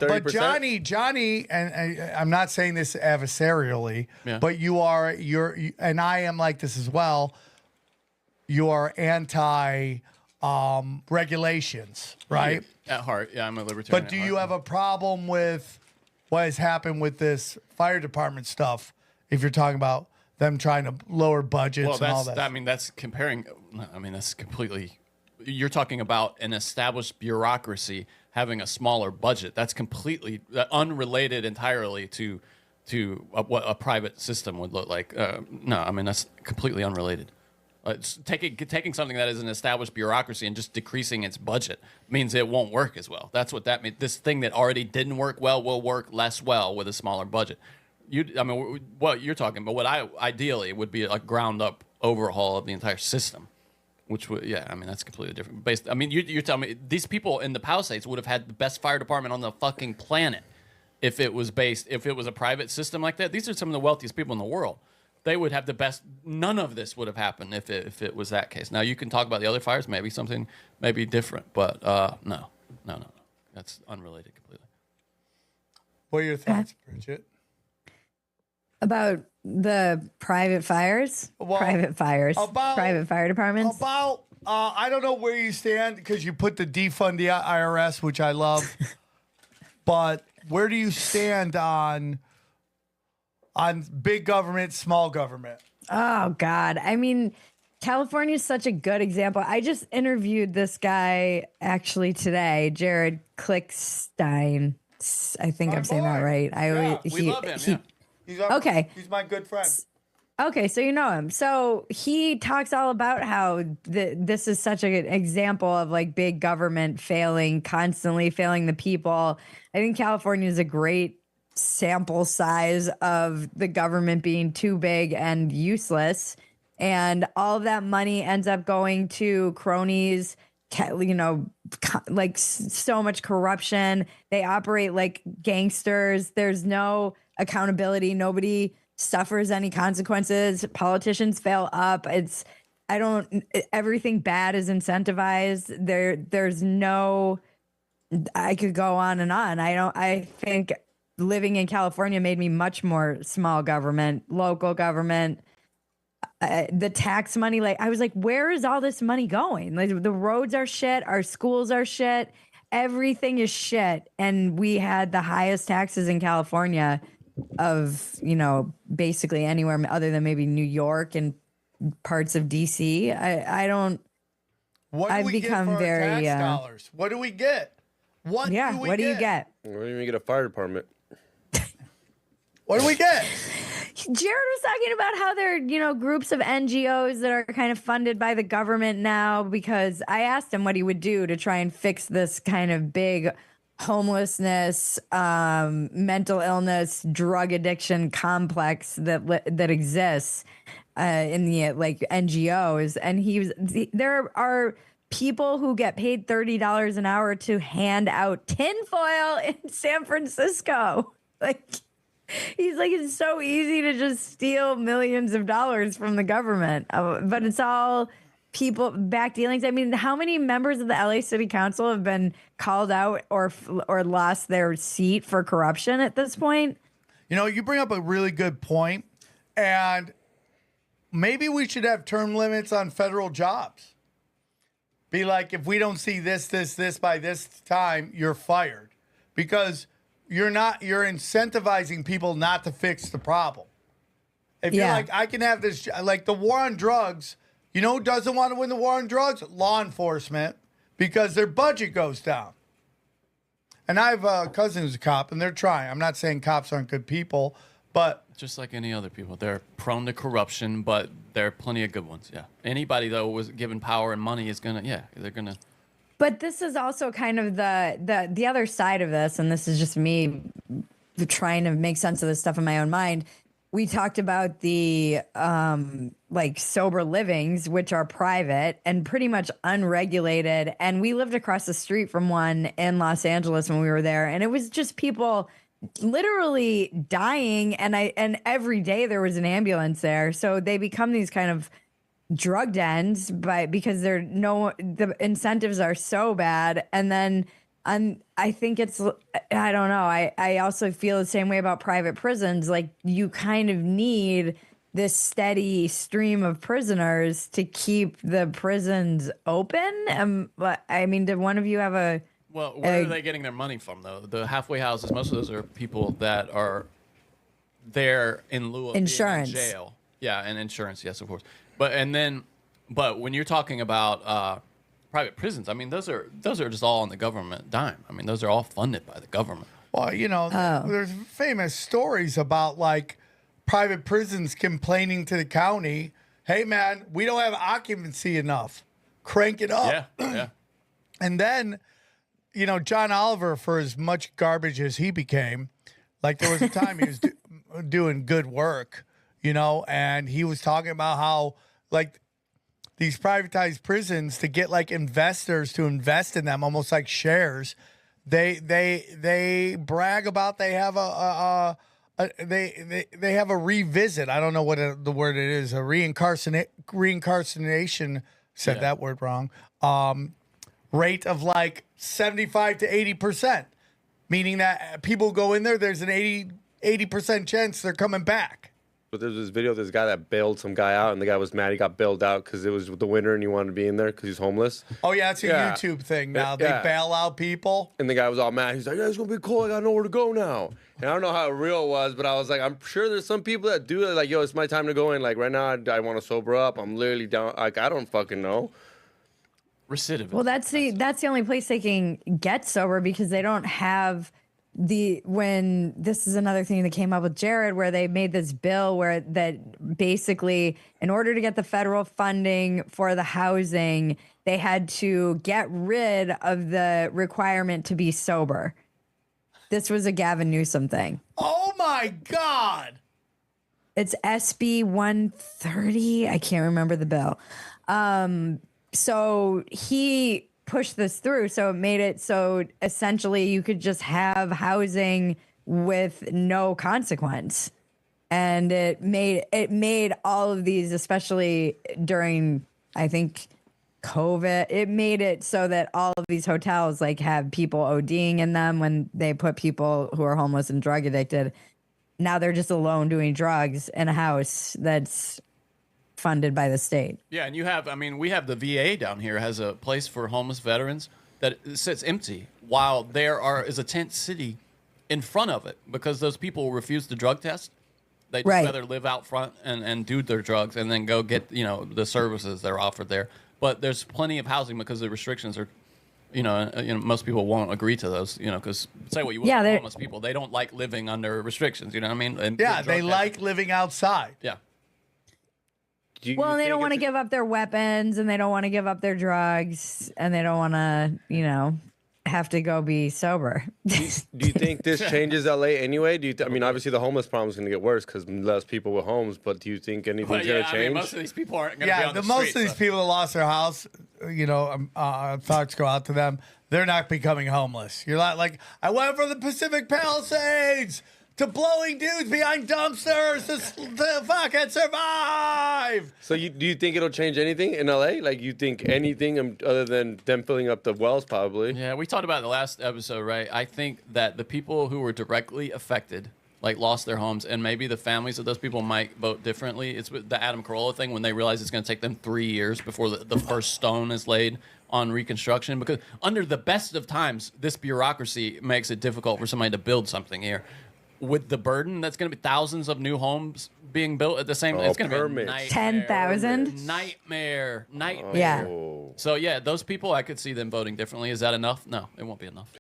30%. But Johnny, and I'm not saying this adversarially, but you're, and I am like this as well. You are anti regulations, right? At heart, yeah, I'm a libertarian. But do you have a problem with what has happened with this fire department stuff? If you're talking about them trying to lower budgets and all that. I mean, that's comparing. I mean, that's completely. You're talking about an established bureaucracy having a smaller budget. That's completely unrelated entirely to what a private system would look like. No, I mean that's completely unrelated. It's taking something that is an established bureaucracy and just decreasing its budget means it won't work as well. That's what that means. This thing that already didn't work well will work less well with a smaller budget. I mean, what you're talking about, what ideally would be a ground up overhaul of the entire system, which would, I mean, that's completely different. I mean, you're telling me these people in the Palisades would have had the best fire department on the fucking planet if it was a private system like that. These are some of the wealthiest people in the world. They would have the best. None of this would have happened if it was that case. Now you can talk about the other fires, maybe something maybe different, but no, that's unrelated completely. What are your thoughts, Bridget? About the private fires? Private fire departments? I don't know where you stand because you put the defund the IRS, which I love. But where do you stand on big government, small government? Oh, God. I mean, California is such a good example. I just interviewed this guy actually today, Jared Klickstein. I think I'm saying that right. We love him, He's my good friend. Okay, so you know him. So he talks all about how this is such an example of like big government constantly failing the people. I think California is a great sample size of the government being too big and useless. And all of that money ends up going to cronies, like so much corruption. They operate like gangsters. There's no accountability. Nobody suffers any consequences. Politicians fail up. Everything bad is incentivized. There's no, I could go on and on. I think living in California made me much more small government, local government. The tax money, like I was like, where is all this money going? Like the roads are shit, our schools are shit, everything is shit, and we had the highest taxes in California of basically anywhere other than maybe New York and parts of DC. I've become very tax dollars. What do we get? What do you get? What do you get a fire department? What do we get? Jared was talking about how there are, groups of NGOs that are kind of funded by the government now, because I asked him what he would do to try and fix this kind of big homelessness, mental illness, drug addiction complex that exists in the NGOs. And there are people who get paid $30 an hour to hand out tinfoil in San Francisco. He's like, it's so easy to just steal millions of dollars from the government, but it's all people back dealings. I mean, how many members of the LA City Council have been called out or lost their seat for corruption at this point? You bring up a really good point, and maybe we should have term limits on federal jobs. Be like, if we don't see this by this time, you're fired, because you're incentivizing people not to fix the problem. If you're like, I can have this, like the war on drugs, who doesn't want to win the war on drugs? Law enforcement, because their budget goes down. And I have a cousin who's a cop, and they're trying. I'm not saying cops aren't good people, but just like any other people, they're prone to corruption, but there are plenty of good ones. Yeah. Anybody, though, was given power and money is they're going to. But this is also kind of the other side of this, and this is just me trying to make sense of this stuff in my own mind. We talked about the sober livings, which are private and pretty much unregulated. And we lived across the street from one in Los Angeles when we were there, and it was just people literally dying, and every day there was an ambulance there. So they become these kind of drug dens because the incentives are so bad, and then I think it's, I don't know. I also feel the same way about private prisons. Like, you kind of need this steady stream of prisoners to keep the prisons open. But I mean, did one of you have a? Well, where are they getting their money from, though? The halfway houses, most of those are people that are there in lieu of Insurance. being in jail. Yeah, and insurance, yes, of course. But when you're talking about private prisons, I mean, those are just all on the government dime. I mean, those are all funded by the government. Well, you know, there's famous stories about like private prisons complaining to the county, "Hey, man, we don't have occupancy enough. Crank it up." Yeah. And then, you know, John Oliver, for as much garbage as he became, like there was a time he was doing good work, you know, and he was talking about how like these privatized prisons, to get like investors to invest in them, almost like shares. They brag about they have they have a revisit. I don't know what the word it is. A reincarnation. Said that word wrong. Rate of like 75 to 80%, meaning that people go in there. There's an 80% chance they're coming back. But there's this video of this guy that bailed some guy out, and the guy was mad he got bailed out because it was the winter and he wanted to be in there because he's homeless. Oh, yeah, it's a YouTube thing now. They bail out people. And the guy was all mad. He's like, yeah, it's going to be cool. I got nowhere to go now. And I don't know how real it was, but I was like, I'm sure there's some people that do it. Like, yo, it's my time to go in. Like, right now, I want to sober up. I'm literally down. Like, I don't fucking know. Recidivism. Well, that's the only place they can get sober, because they don't have when this is another thing that came up with Jared, where they made this bill where that basically, in order to get the federal funding for the housing, they had to get rid of the requirement to be sober. This was a Gavin Newsom thing. Oh my God. It's SB 130. I can't remember the bill. So he pushed this through, so it made it so essentially you could just have housing with no consequence, and it made all of these, especially during, I think, COVID, it made it so that all of these hotels like have people ODing in them when they put people who are homeless and drug addicted. Now they're just alone doing drugs in a house that's funded by the state. Yeah, and we have the VA down here has a place for homeless veterans that sits empty while there is a tent city in front of it, because those people refuse the drug test. They'd rather live out front and do their drugs and then go get, you know, the services that are offered there. But there's plenty of housing because the restrictions are, most people won't agree to those, because say what you will, homeless people, they don't like living under restrictions, you know what I mean? And they like living outside. Yeah. Well, they don't want to give up their weapons, and they don't want to give up their drugs, and they don't want to, have to go be sober. Do you think this changes LA anyway? Obviously the homeless problem is going to get worse because less people with homes, but do you think anything's going to change? Most of these people aren't going to be on the street. Most of these people that lost their house, thoughts go out to them. They're not becoming homeless. You're not like, I went from the Pacific Palisades to blowing dudes behind dumpsters to fucking survive. So do you think it'll change anything in LA? Like, you think anything other than them filling up the wells, probably? Yeah, we talked about it in the last episode, right? I think that the people who were directly affected, like lost their homes, and maybe the families of those people might vote differently. It's the Adam Carolla thing, when they realize it's going to take them 3 years before the first stone is laid on reconstruction. Because under the best of times, this bureaucracy makes it difficult for somebody to build something here. With the burden that's going to be thousands of new homes being built at the same time, it's going to be a nightmare. 10,000? Nightmare. Yeah. So, yeah, those people, I could see them voting differently. Is that enough? No, it won't be enough.